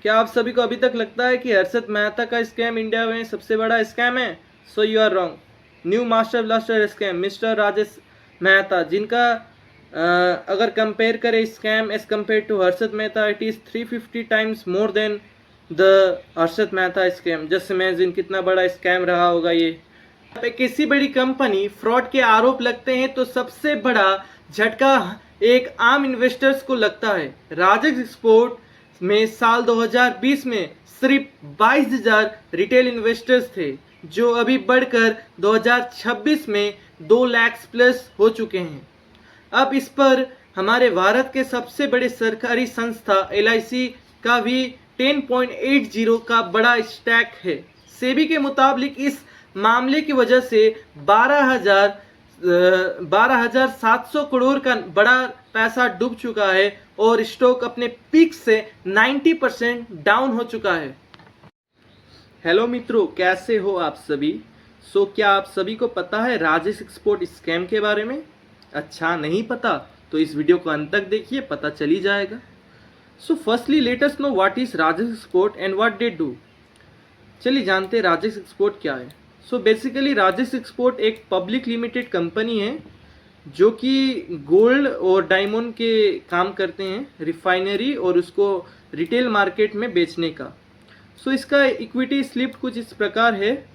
क्या आप सभी को अभी तक लगता है कि हर्षद मेहता का स्कैम इंडिया में सबसे बड़ा स्कैम है? So you are wrong. New master blaster scam mister Rajesh Mehta, जिनका अगर कंपेयर करें scam as compare to Harshad Mehta, it is 350 times more than the Harshad Mehta scam. Just imagine कितना बड़ा स्कैम रहा होगा ये। पे किसी बड़ी कंपनी फ्रॉड के आरोप लगते हैं तो सबसे बड़ा झटका एक आम इन्वेस्टर्स को लगता है। राजेश एक्सपोर्ट में साल 2020 में सिर्फ 22,000 रिटेल इन्वेस्टर्स थे, जो अभी बढ़कर 2026 में 2 लाख प्लस हो चुके हैं। अब इस पर हमारे भारत के सबसे बड़े सरकारी संस्था LIC का भी 10.80 का बड़ा स्टैक है। सेबी के मुताबिक इस मामले की वजह से 12,700 करोड़ का बड़ा पैसा डूब चुका है और स्टॉक अपने पीक से 90% डाउन हो चुका है। हेलो मित्रों, कैसे हो आप सभी? क्या आप सभी को पता है राजेश एक्सपोर्ट स्कैम के बारे में? अच्छा, नहीं पता तो इस वीडियो को अंत तक देखिए, पता चली जाएगा। Firstly let us know what is Rajesh export and what they do. चलिए जानते हैं राजेश एक्सपोर्ट क्या है। बेसिकली राजेश एक्सपोर्ट एक पब्लिक लिमिटेड कंपनी है जो कि गोल्ड और डायमंड के काम करते हैं, रिफाइनरी और उसको रिटेल मार्केट में बेचने का। इसका इक्विटी स्लिप कुछ इस प्रकार है।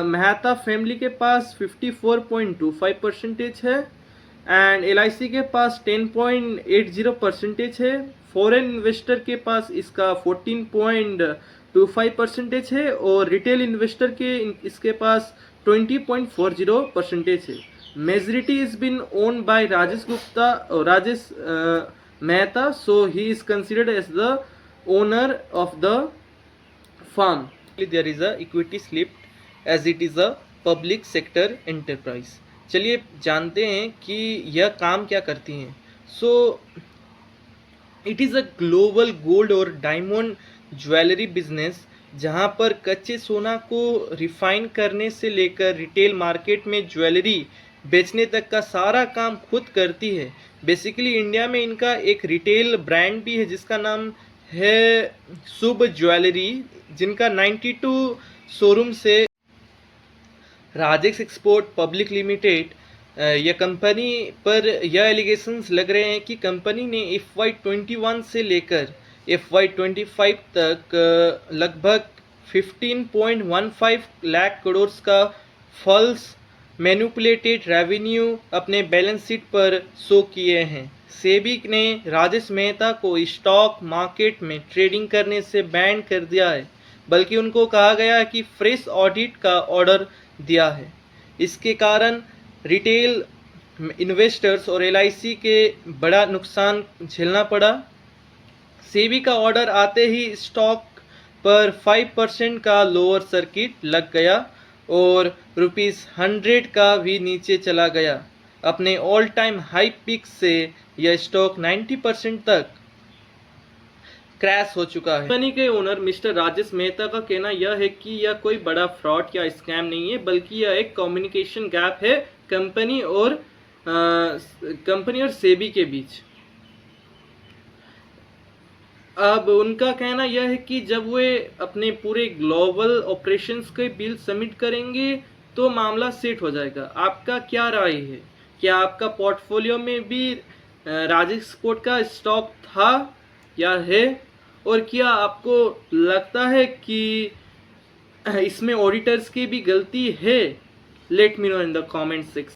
मेहता फैमिली के पास 54.25% है एंड LIC के पास 10.80% है। फॉरेन इन्वेस्टर के पास इसका 14.25% है और रिटेल इन्वेस्टर के इसके पास 20.40% है। Majority is been own by Rajesh Gupta और Rajesh Mehta, so he is considered as the owner of the firm. There is a equity slip as it is a public sector enterprise. चलिए जानते हैं कि यह काम क्या करती हैं। It is a global gold और डायमंड ज्वेलरी बिजनेस, जहां पर कच्चे सोना को रिफाइन करने से लेकर रिटेल मार्केट में ज्वेलरी बेचने तक का सारा काम खुद करती है। बेसिकली इंडिया में इनका एक रिटेल ब्रांड भी है जिसका नाम है शुभ ज्वेलरी, जिनका 92 शोरूम से राजेश एक्सपोर्ट पब्लिक लिमिटेड यह कंपनी पर यह एलिगेशंस लग रहे हैं कि कंपनी ने FY21 से लेकर FY25 तक लगभग 15.15 लाख करोड़ का फॉल्स मैनिपुलेटेड रेवेन्यू अपने बैलेंस शीट पर शो किए हैं। सेबी ने राजेश मेहता को स्टॉक मार्केट में ट्रेडिंग करने से बैन कर दिया है, बल्कि उनको कहा गया है कि फ्रेश ऑडिट का ऑर्डर दिया है। इसके कारण रिटेल इन्वेस्टर्स और LIC के बड़ा नुकसान झेलना पड़ा। सेबी का ऑर्डर आते ही स्टॉक पर 5% का लोअर सर्किट लग गया और ₹100 का भी नीचे चला गया। अपने ऑल टाइम हाई पिक से यह स्टॉक 90% तक क्रैश हो चुका है। कंपनी के ओनर मिस्टर राजेश मेहता का कहना यह है कि यह कोई बड़ा फ्रॉड या स्कैम नहीं है, बल्कि यह एक कम्युनिकेशन गैप है कंपनी और सेबी के बीच। अब उनका कहना यह है कि जब वे अपने पूरे ग्लोबल ऑपरेशंस के बिल सबमिट करेंगे तो मामला सेट हो जाएगा। आपका क्या राय है? क्या आपका पोर्टफोलियो में भी राजेश एक्सपोर्ट का स्टॉक था या है? और क्या आपको लगता है कि इसमें ऑडिटर्स की भी गलती है? Let me know in the comment section.